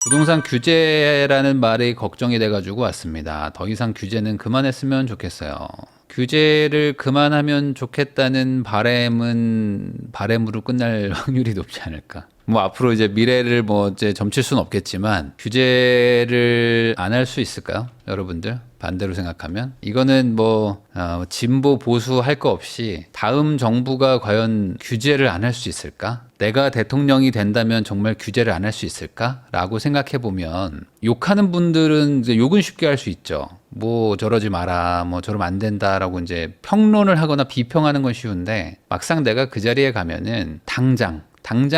부동산 규제라는 말이 걱정이 돼가지고 왔습니다. 더 이상 규제는 그만했으면 좋겠어요. 규제를 그만하면 좋겠다는 바램으로 끝날 확률이 높지 않을까. 뭐 앞으로 이제 미래를 뭐 이제 점칠 수는 없겠지만 규제를 안 할 수 있을까요? 여러분들 반대로 생각하면 이거는 뭐 진보 보수 할 거 없이 다음 정부가 과연 규제를 안 할 수 있을까? 내가 대통령이 된다면 정말 규제를 안 할 수 있을까?라고 생각해 보면 욕하는 분들은 이제 욕은 쉽게 할 수 있죠. 뭐 저러지 마라, 뭐 저러면 안 된다라고 이제 평론을 하거나 비평하는 건 쉬운데 막상 내가 그 자리에 가면은 당장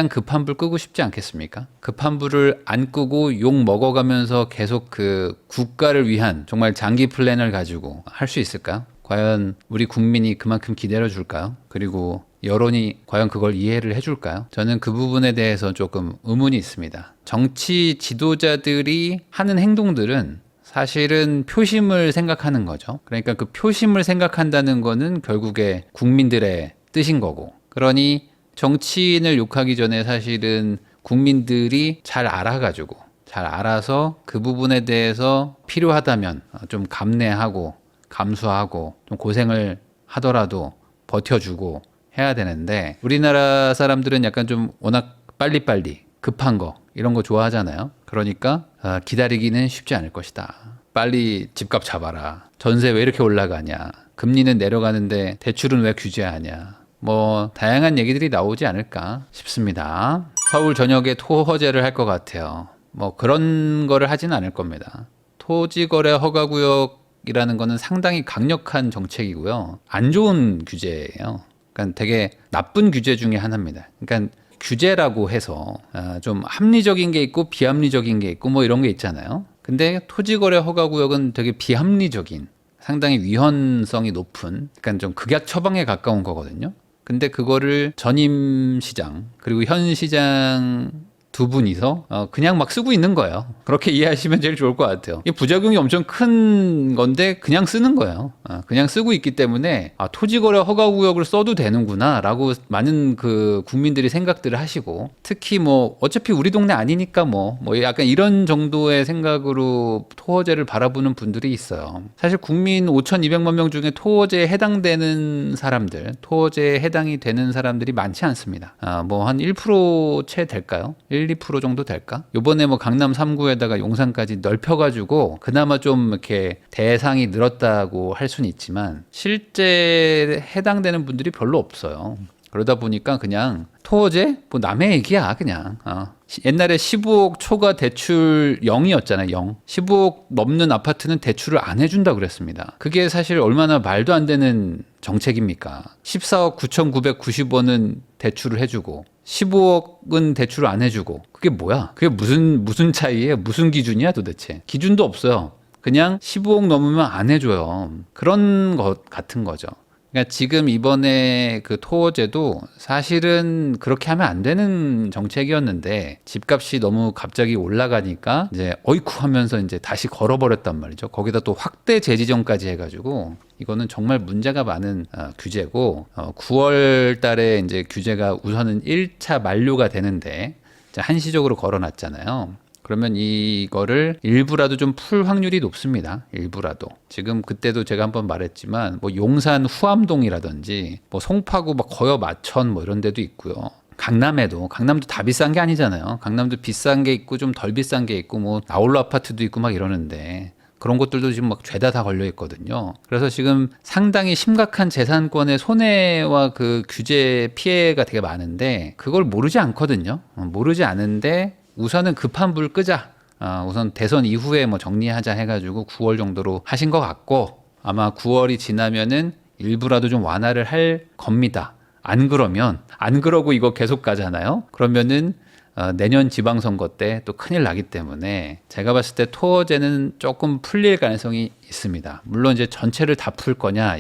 급한 불 끄고 싶지 않겠습니까? 급한 불을 안 끄고 욕 먹어가면서 계속 그 국가를 위한 정말 장기 플랜을 가지고 할 수 있을까? 과연 우리 국민이 그만큼 기다려 줄까요? 그리고 여론이 과연 그걸 이해를 해줄까요? 저는 그 부분에 대해서 조금 의문이 있습니다. 정치 지도자들이 하는 행동들은 사실은 표심을 생각하는 거죠. 그러니까 그 표심을 생각한다는 거는 결국에 국민들의 뜻인 거고. 그러니 정치인을 욕하기 전에 사실은 국민들이 잘 알아서 그 부분에 대해서 필요하다면 좀 감내하고 감수하고 좀 고생을 하더라도 버텨주고 해야 되는데 우리나라 사람들은 약간 좀 워낙 빨리빨리 급한 거 이런 거 좋아하잖아요. 그러니까 기다리기는 쉽지 않을 것이다. 빨리 집값 잡아라. 전세 왜 이렇게 올라가냐. 금리는 내려가는데 대출은 왜 규제하냐. 뭐 다양한 얘기들이 나오지 않을까 싶습니다. 서울 전역에 토허제를 할 것 같아요. 뭐 그런 거를 하진 않을 겁니다. 토지거래 허가구역이라는 거는 상당히 강력한 정책이고요. 안 좋은 규제예요. 그러니까 되게 나쁜 규제 중에 하나입니다. 그러니까 규제라고 해서 좀 합리적인 게 있고 비합리적인 게 있고 뭐 이런 게 있잖아요. 근데 토지거래 허가구역은 되게 비합리적인 상당히 위헌성이 높은 그러니까 좀 극약 처방에 가까운 거거든요. 근데 그거를 전임 시장 그리고 현 시장 두 분이서 그냥 막 쓰고 있는 거예요. 그렇게 이해하시면 제일 좋을 것 같아요. 이 부작용이 엄청 큰 건데 그냥 쓰는 거예요. 그냥 쓰고 있기 때문에 토지거래 허가구역을 써도 되는구나라고 많은 그 국민들이 생각들을 하시고 특히 뭐 어차피 우리 동네 아니니까 뭐 약간 이런 정도의 생각으로 토호제를 바라보는 분들이 있어요. 사실 국민 5,200만 명 중에 토호제에 해당되는 사람들, 토호제에 해당이 되는 사람들이 많지 않습니다. 뭐 한 1% 채 될까요? 2% 정도 될까? 요번에 뭐 강남 3구에다가 용산까지 넓혀가지고 그나마 좀 이렇게 대상이 늘었다고 할 수는 있지만 실제 해당되는 분들이 별로 없어요. 그러다 보니까 그냥 토호제? 뭐 남의 얘기야 그냥. 옛날에 15억 초과 대출 0이었잖아요. 0. 15억 넘는 아파트는 대출을 안 해준다 그랬습니다. 그게 사실 얼마나 말도 안 되는 정책입니까? 14억 9,990원은 대출을 해주고 15억은 대출을 안 해주고 그게 뭐야? 그게 무슨 차이예요? 무슨 기준이야 도대체? 기준도 없어요. 그냥 15억 넘으면 안 해줘요. 그런 것 같은 거죠. 그러니까 지금 이번에 그 토호제도 사실은 그렇게 하면 안 되는 정책이었는데 집값이 너무 갑자기 올라가니까 이제 어이쿠 하면서 이제 다시 걸어버렸단 말이죠. 거기다 또 확대 재지정까지 해가지고 이거는 정말 문제가 많은 규제고 9월 달에 이제 규제가 우선은 1차 만료가 되는데 한시적으로 걸어놨잖아요. 그러면 이거를 일부라도 좀 풀 확률이 높습니다. 일부라도. 지금 그때도 제가 한번 말했지만 뭐 용산 후암동이라든지 뭐 송파구 막 거여 마천 뭐 이런 데도 있고요. 강남도 다 비싼 게 아니잖아요. 강남도 비싼 게 있고 좀 덜 비싼 게 있고 뭐 나홀로 아파트도 있고 막 이러는데 그런 것들도 지금 막 죄다 다 걸려 있거든요. 그래서 지금 상당히 심각한 재산권의 손해와 그 규제 피해가 되게 많은데 그걸 모르지 않거든요. 모르지 않은데 우선은 급한 불 끄자. 우선 대선 이후에 뭐 정리하자 해가지고 9월 정도로 하신 것 같고 아마 9월이 지나면은 일부라도 좀 완화를 할 겁니다. 안 그러고 이거 계속 가잖아요. 그러면은 내년 지방선거 때 또 큰일 나기 때문에 제가 봤을 때 토어제는 조금 풀릴 가능성이 있습니다. 물론 이제 전체를 다 풀 거냐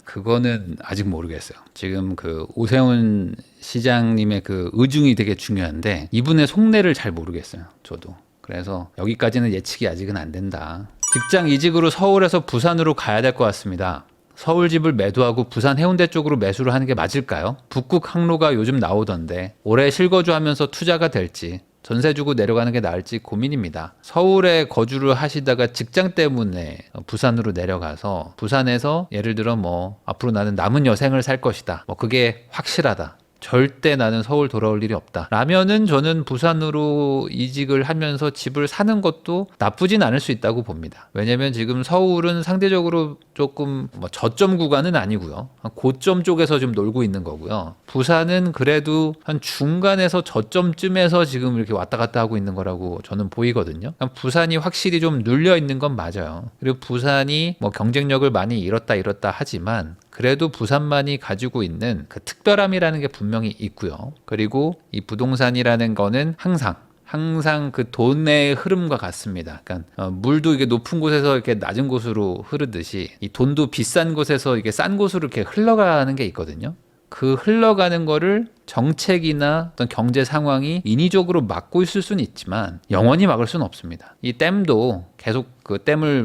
그거는 아직 모르겠어요. 지금 그 오세훈 시장님의 그 의중이 되게 중요한데 이분의 속내를 잘 모르겠어요. 저도. 그래서 여기까지는 예측이 아직은 안 된다. 직장 이직으로 서울에서 부산으로 가야 될 것 같습니다. 서울 집을 매도하고 부산 해운대 쪽으로 매수를 하는 게 맞을까요? 북극 항로가 요즘 나오던데 올해 실거주하면서 투자가 될지 전세 주고 내려가는 게 나을지 고민입니다. 서울에 거주를 하시다가 직장 때문에 부산으로 내려가서 부산에서 예를 들어 뭐 앞으로 나는 남은 여생을 살 것이다. 뭐 그게 확실하다. 절대 나는 서울 돌아올 일이 없다. 라면은 저는 부산으로 이직을 하면서 집을 사는 것도 나쁘진 않을 수 있다고 봅니다. 왜냐면 지금 서울은 상대적으로 조금 뭐 저점 구간은 아니고요. 고점 쪽에서 좀 놀고 있는 거고요. 부산은 그래도 한 중간에서 저점쯤에서 지금 이렇게 왔다 갔다 하고 있는 거라고 저는 보이거든요. 부산이 확실히 좀 눌려 있는 건 맞아요. 그리고 부산이 뭐 경쟁력을 많이 잃었다 하지만 그래도 부산만이 가지고 있는 그 특별함이라는 게 분명히 있고요. 그리고 이 부동산이라는 거는 항상 그 돈의 흐름과 같습니다. 그러니까 물도 이게 높은 곳에서 이렇게 낮은 곳으로 흐르듯이 이 돈도 비싼 곳에서 이게 싼 곳으로 이렇게 흘러가는 게 있거든요. 그 흘러가는 거를 정책이나 어떤 경제 상황이 인위적으로 막고 있을 수는 있지만 영원히 막을 수는 없습니다. 이 댐도 계속 그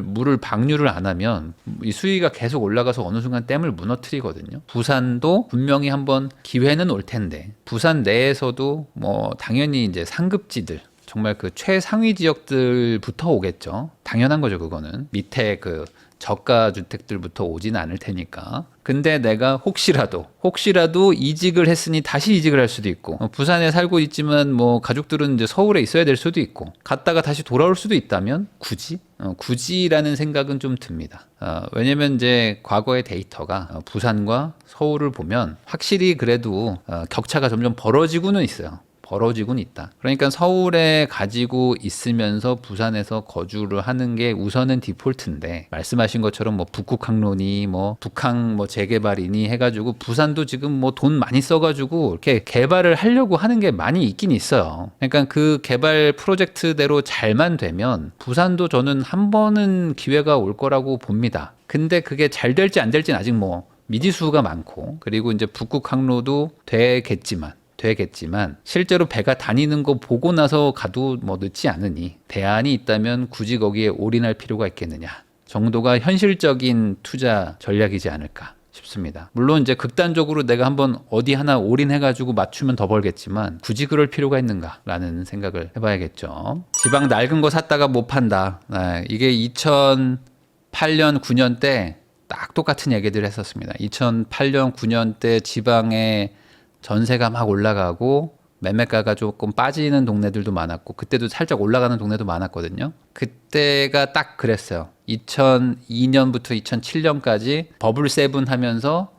물을 방류를 안 하면 이 수위가 계속 올라가서 어느 순간 댐을 무너뜨리거든요. 부산도 분명히 한번 기회는 올 텐데 부산 내에서도 뭐 당연히 이제 상급지들 정말 그 최상위 지역들부터 오겠죠. 당연한 거죠, 그거는. 밑에 그 저가 주택들부터 오지는 않을 테니까. 근데 내가 혹시라도 이직을 했으니 다시 이직을 할 수도 있고 부산에 살고 있지만 뭐 가족들은 이제 서울에 있어야 될 수도 있고 갔다가 다시 돌아올 수도 있다면 굳이라는 생각은 좀 듭니다. 왜냐면 이제 과거의 데이터가 부산과 서울을 보면 확실히 그래도 격차가 점점 벌어지고는 있어요. 벌어지고는 있다. 그러니까 서울에 가지고 있으면서 부산에서 거주를 하는 게 우선은 디폴트인데 말씀하신 것처럼 뭐 북극 항로니 뭐 북항 뭐 재개발이니 해가지고 부산도 지금 뭐 돈 많이 써가지고 이렇게 개발을 하려고 하는 게 많이 있긴 있어요. 그러니까 그 개발 프로젝트대로 잘만 되면 부산도 저는 한 번은 기회가 올 거라고 봅니다. 근데 그게 잘 될지 안 될지는 아직 뭐 미지수가 많고 그리고 이제 북극 항로도 되겠지만 실제로 배가 다니는 거 보고 나서 가도 뭐 늦지 않으니 대안이 있다면 굳이 거기에 올인할 필요가 있겠느냐 정도가 현실적인 투자 전략이지 않을까 싶습니다. 물론 이제 극단적으로 내가 한번 어디 하나 올인해가지고 맞추면 더 벌겠지만 굳이 그럴 필요가 있는가라는 생각을 해봐야겠죠. 지방 낡은 거 샀다가 못 판다. 이게 2008년 9년 때 딱 똑같은 얘기들 했었습니다. 2008년 9년 때 지방에 전세가 막 올라가고 매매가가 조금 빠지는 동네들도 많았고 그때도 살짝 올라가는 동네도 많았거든요. 그때가 딱 그랬어요. 2002년부터 2007년까지 버블 세븐 하면서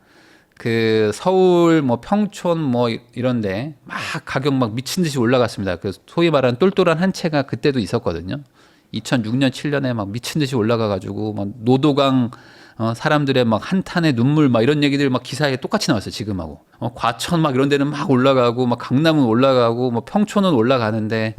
그 서울 뭐 평촌 뭐 이런데 막 가격 막 미친 듯이 올라갔습니다. 그 소위 말하는 똘똘한 한 채가 그때도 있었거든요. 2006년 7년에 막 미친 듯이 올라가가지고 막 노도강 사람들의 막 한탄의 눈물 막 이런 얘기들 막 기사에 똑같이 나왔어요. 지금하고 과천 막 이런 데는 막 올라가고 막 강남은 올라가고 뭐 평촌은 올라가는데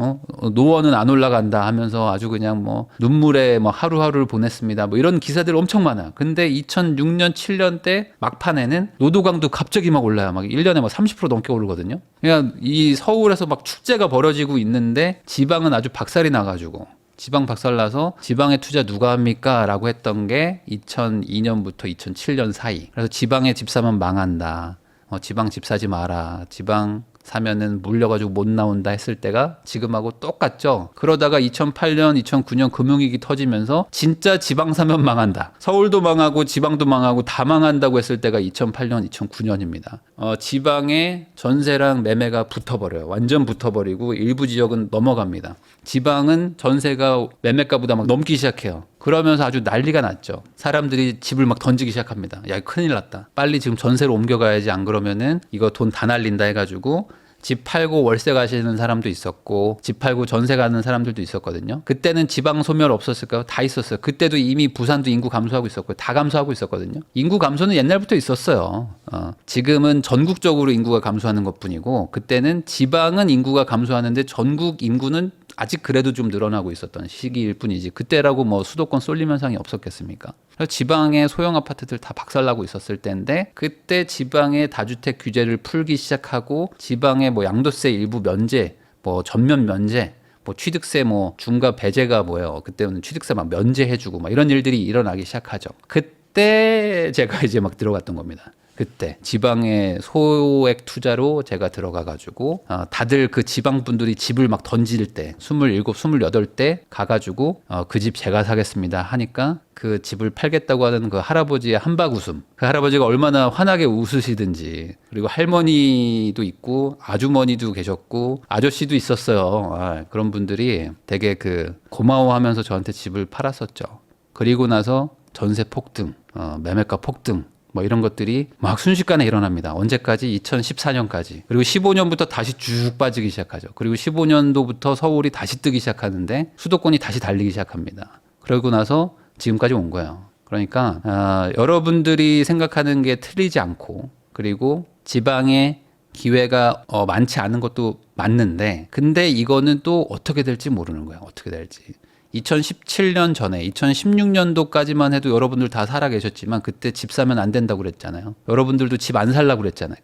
노원은 안 올라간다 하면서 아주 그냥 뭐 눈물에 뭐 하루하루를 보냈습니다. 뭐 이런 기사들 엄청 많아. 근데 2006년 7년 때 막판에는 노도강도 갑자기 막 올라요. 막 1년에 막 30% 넘게 오르거든요. 그냥 이 서울에서 막 축제가 벌어지고 있는데 지방은 아주 박살이 나가지고 지방 박살나서 지방에 투자 누가 합니까? 라고 했던 게 2002년부터 2007년 사이. 그래서 지방에 집 사면 망한다. 지방 집 사지 마라. 지방 사면은 물려가지고 못 나온다 했을 때가 지금하고 똑같죠. 그러다가 2008년, 2009년 금융위기 터지면서 진짜 지방 사면 망한다. 서울도 망하고 지방도 망하고 다 망한다고 했을 때가 2008년, 2009년입니다. 지방에 전세랑 매매가 붙어버려요. 완전 붙어버리고 일부 지역은 넘어갑니다. 지방은 전세가 매매가보다 막 넘기 시작해요. 그러면서 아주 난리가 났죠. 사람들이 집을 막 던지기 시작합니다. 야, 큰일 났다. 빨리 지금 전세로 옮겨가야지. 안 그러면은 이거 돈 다 날린다 해가지고 집 팔고 월세 가시는 사람도 있었고 집 팔고 전세 가는 사람들도 있었거든요. 그때는 지방 소멸 없었을까요? 다 있었어요. 그때도 이미 부산도 인구 감소하고 있었고 다 감소하고 있었거든요. 인구 감소는 옛날부터 있었어요. 지금은 전국적으로 인구가 감소하는 것뿐이고 그때는 지방은 인구가 감소하는데 전국 인구는 아직 그래도 좀 늘어나고 있었던 시기일 뿐이지 그때라고 뭐 수도권 쏠림 현상이 없었겠습니까? 그래서 지방의 소형 아파트들 다 박살나고 있었을 때인데 그때 지방의 다주택 규제를 풀기 시작하고 지방의 뭐 양도세 일부 면제, 뭐 전면 면제, 뭐 취득세 뭐 중과 배제가 뭐예요? 그때는 취득세 막 면제해주고 막 이런 일들이 일어나기 시작하죠. 그때 제가 이제 막 들어갔던 겁니다. 그때 지방의 소액 투자로 제가 들어가가지고 다들 그 지방 분들이 집을 막 던질 때 27, 28때 가가지고 그 집 제가 사겠습니다 하니까 그 집을 팔겠다고 하는 그 할아버지의 한박 웃음, 그 할아버지가 얼마나 환하게 웃으시든지, 그리고 할머니도 있고 아주머니도 계셨고 아저씨도 있었어요. 그런 분들이 되게 그 고마워하면서 저한테 집을 팔았었죠. 그리고 나서 전세 폭등, 매매가 폭등, 뭐 이런 것들이 막 순식간에 일어납니다. 언제까지? 2014년까지. 그리고 15년부터 다시 쭉 빠지기 시작하죠. 그리고 15년도부터 서울이 다시 뜨기 시작하는데 수도권이 다시 달리기 시작합니다. 그러고 나서 지금까지 온 거예요. 그러니까 여러분들이 생각하는 게 틀리지 않고, 그리고 지방에 기회가 많지 않은 것도 맞는데, 근데 이거는 또 어떻게 될지 모르는 거예요. 어떻게 될지. 2017년 전에 2016년도까지만 해도 여러분들 다 살아 계셨지만 그때 집 사면 안 된다고 그랬잖아요. 여러분들도 집 안 살라고 그랬잖아요.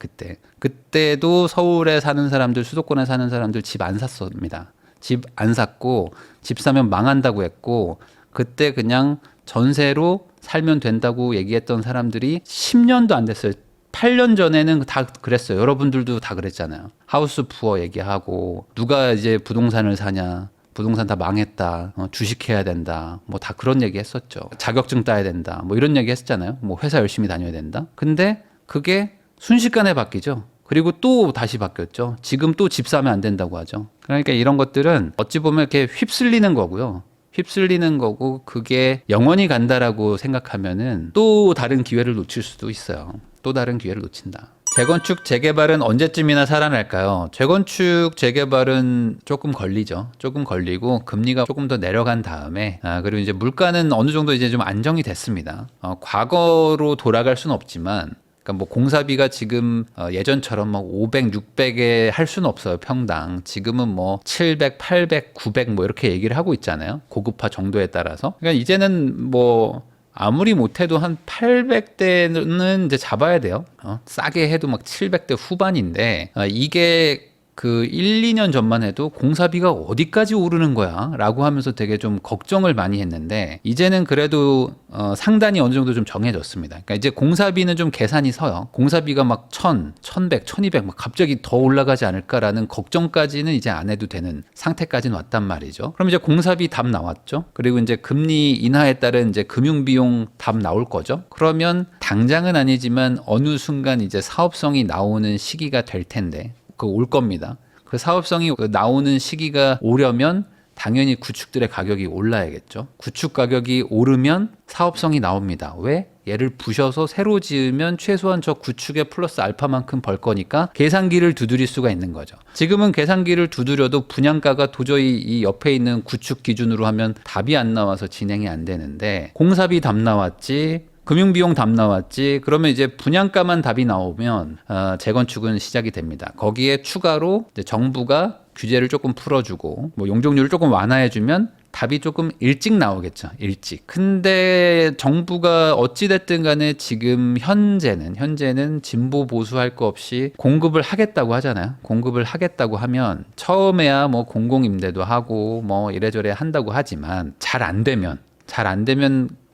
그때도 서울에 사는 사람들, 수도권에 사는 사람들 집 안 샀습니다. 집 안 샀고, 집 사면 망한다고 했고, 그때 그냥 전세로 살면 된다고 얘기했던 사람들이 10년도 안 됐어요. 8년 전에는 다 그랬어요. 여러분들도 다 그랬잖아요. 하우스 푸어 얘기하고, 누가 이제 부동산을 사냐, 부동산 다 망했다, 주식해야 된다, 뭐 다 그런 얘기 했었죠. 자격증 따야 된다, 뭐 이런 얘기 했잖아요. 뭐 회사 열심히 다녀야 된다. 근데 그게 순식간에 바뀌죠. 그리고 또 다시 바뀌었죠. 지금 또 집 사면 안 된다고 하죠. 그러니까 이런 것들은 어찌 보면 이렇게 휩쓸리는 거고요. 휩쓸리는 거고, 그게 영원히 간다라고 생각하면은 또 다른 기회를 놓칠 수도 있어요. 또 다른 기회를 놓친다. 재건축, 재개발은 언제쯤이나 살아날까요? 재건축, 재개발은 조금 걸리죠. 조금 걸리고 금리가 조금 더 내려간 다음에, 그리고 이제 물가는 어느 정도 이제 좀 안정이 됐습니다. 과거로 돌아갈 수는 없지만, 그러니까 뭐 공사비가 지금 예전처럼 막 500, 600에 할 수는 없어요. 평당. 지금은 뭐 700, 800, 900 뭐 이렇게 얘기를 하고 있잖아요. 고급화 정도에 따라서. 그러니까 이제는 뭐 아무리 못해도 한 800대는 이제 잡아야 돼요. 싸게 해도 막 700대 후반인데, 이게 그 1, 2년 전만 해도 공사비가 어디까지 오르는 거야? 라고 하면서 되게 좀 걱정을 많이 했는데, 이제는 그래도 상단이 어느 정도 좀 정해졌습니다. 그러니까 이제 공사비는 좀 계산이 서요. 공사비가 막 1000, 1100, 1200 막 갑자기 더 올라가지 않을까라는 걱정까지는 이제 안 해도 되는 상태까지는 왔단 말이죠. 그럼 이제 공사비 답 나왔죠. 그리고 이제 금리 인하에 따른 이제 금융비용 답 나올 거죠. 그러면 당장은 아니지만 어느 순간 이제 사업성이 나오는 시기가 될 텐데, 올 겁니다. 그 사업성이 나오는 시기가 오려면 당연히 구축들의 가격이 올라야겠죠. 구축 가격이 오르면 사업성이 나옵니다. 왜? 얘를 부셔서 새로 지으면 최소한 저 구축에 플러스 알파만큼 벌 거니까 계산기를 두드릴 수가 있는 거죠. 지금은 계산기를 두드려도 분양가가 도저히 이 옆에 있는 구축 기준으로 하면 답이 안 나와서 진행이 안 되는데, 공사비 답 나왔지, 금융비용 답 나왔지, 그러면 이제 분양가만 답이 나오면 재건축은 시작이 됩니다. 거기에 추가로 이제 정부가 규제를 조금 풀어주고 뭐 용적률을 조금 완화해주면 답이 조금 일찍 나오겠죠. 일찍. 근데 정부가 어찌됐든 간에 지금 현재는 진보 보수 할 거 없이 공급을 하겠다고 하잖아요. 공급을 하겠다고 하면 처음에야 뭐 공공임대도 하고 뭐 이래저래 한다고 하지만 잘 안 되면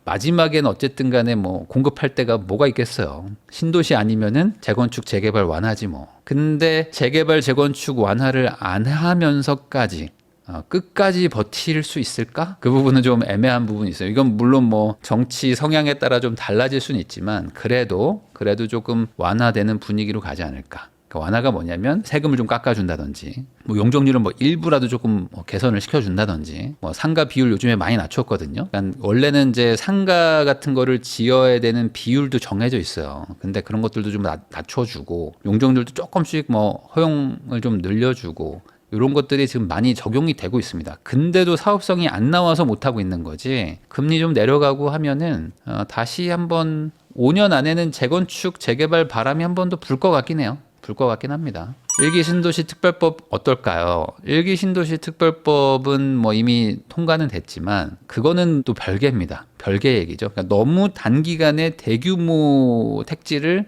마지막엔 어쨌든 간에 뭐 공급할 데가 뭐가 있겠어요. 신도시 아니면은 재건축, 재개발 완화지 뭐. 근데 재개발, 재건축 완화를 안 하면서까지 끝까지 버틸 수 있을까? 그 부분은 좀 애매한 부분이 있어요. 이건 물론 뭐 정치 성향에 따라 좀 달라질 수는 있지만 그래도 조금 완화되는 분위기로 가지 않을까. 완화가 뭐냐면 세금을 좀 깎아준다든지, 뭐 용적률은 뭐 일부라도 조금 개선을 시켜준다든지, 뭐 상가 비율 요즘에 많이 낮췄거든요. 그러니까 원래는 이제 상가 같은 거를 지어야 되는 비율도 정해져 있어요. 근데 그런 것들도 좀 낮춰주고, 용적률도 조금씩 뭐 허용을 좀 늘려주고, 이런 것들이 지금 많이 적용이 되고 있습니다. 근데도 사업성이 안 나와서 못하고 있는 거지, 금리 좀 내려가고 하면은 다시 한번 5년 안에는 재건축, 재개발 바람이 한 번 더 불 것 같긴 해요. 불 것 같긴 합니다. 일기 신도시 특별법 어떨까요? 일기 신도시 특별법은 뭐 이미 통과는 됐지만 그거는 또 별개입니다. 별개 얘기죠. 그러니까 너무 단기간에 대규모 택지를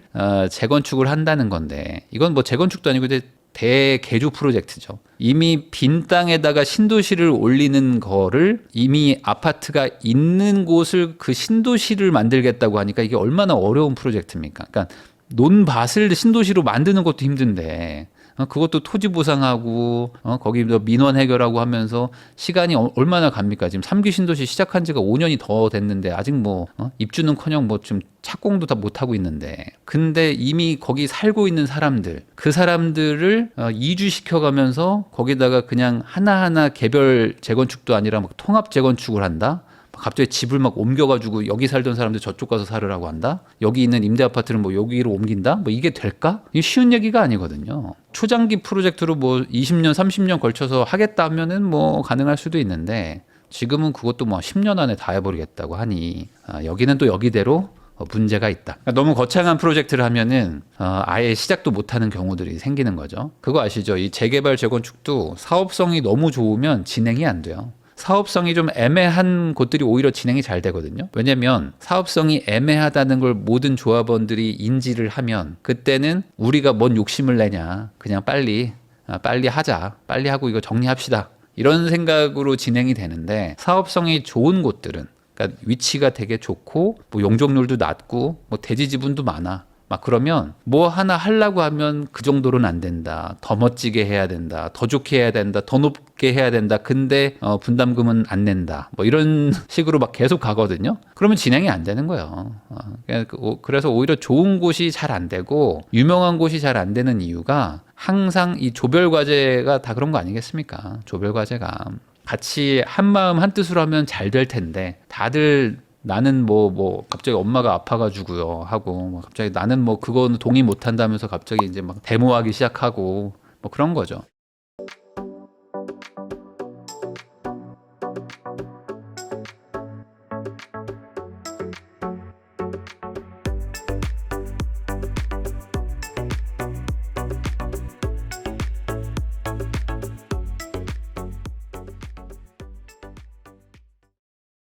재건축을 한다는 건데, 이건 뭐 재건축도 아니고 대개조 프로젝트죠. 이미 빈 땅에다가 신도시를 올리는 거를, 이미 아파트가 있는 곳을 그 신도시를 만들겠다고 하니까 이게 얼마나 어려운 프로젝트입니까? 그러니까 논밭을 신도시로 만드는 것도 힘든데 그것도 토지 보상하고 거기 민원 해결하고 하면서 시간이 얼마나 갑니까? 지금 3기 신도시 시작한 지가 5년이 더 됐는데 아직 뭐 입주는커녕 뭐 좀 착공도 다 못 하고 있는데 근데 이미 거기 살고 있는 사람들 그 사람들을 이주시켜 가면서 거기다가 그냥 하나하나 개별 재건축도 아니라 막 통합 재건축을 한다. 갑자기 집을 막 옮겨가지고 여기 살던 사람들 저쪽 가서 살으라고 한다? 여기 있는 임대 아파트를 뭐 여기로 옮긴다? 뭐 이게 될까? 이게 쉬운 얘기가 아니거든요. 초장기 프로젝트로 뭐 20년, 30년 걸쳐서 하겠다 하면은 뭐 가능할 수도 있는데 지금은 그것도 뭐 10년 안에 다 해버리겠다고 하니 여기는 또 여기대로 문제가 있다. 그러니까 너무 거창한 프로젝트를 하면은 아예 시작도 못하는 경우들이 생기는 거죠. 그거 아시죠? 이 재개발 재건축도 사업성이 너무 좋으면 진행이 안 돼요. 사업성이 좀 애매한 곳들이 오히려 진행이 잘 되거든요. 왜냐면 사업성이 애매하다는 걸 모든 조합원들이 인지를 하면 그때는 우리가 뭔 욕심을 내냐. 그냥 빨리 하자. 빨리 하고 이거 정리합시다. 이런 생각으로 진행이 되는데 사업성이 좋은 곳들은 그러니까 위치가 되게 좋고 뭐 용적률도 낮고 뭐 대지 지분도 많아. 막 그러면 뭐 하나 하려고 하면 그 정도로는 안 된다. 더 멋지게 해야 된다. 더 좋게 해야 된다. 더 높게 해야 된다. 근데 분담금은 안 낸다. 뭐 이런 식으로 막 계속 가거든요. 그러면 진행이 안 되는 거예요. 그래서 오히려 좋은 곳이 잘 안 되고 유명한 곳이 잘 안 되는 이유가 항상 이 조별 과제가 다 그런 거 아니겠습니까? 조별 과제가 같이 한 마음 한 뜻으로 하면 잘 될 텐데 다들 나는 뭐 갑자기 엄마가 아파가지고요 하고 뭐 갑자기 나는 뭐 그거는 동의 못 한다면서 갑자기 이제 막 데모하기 시작하고 뭐 그런 거죠.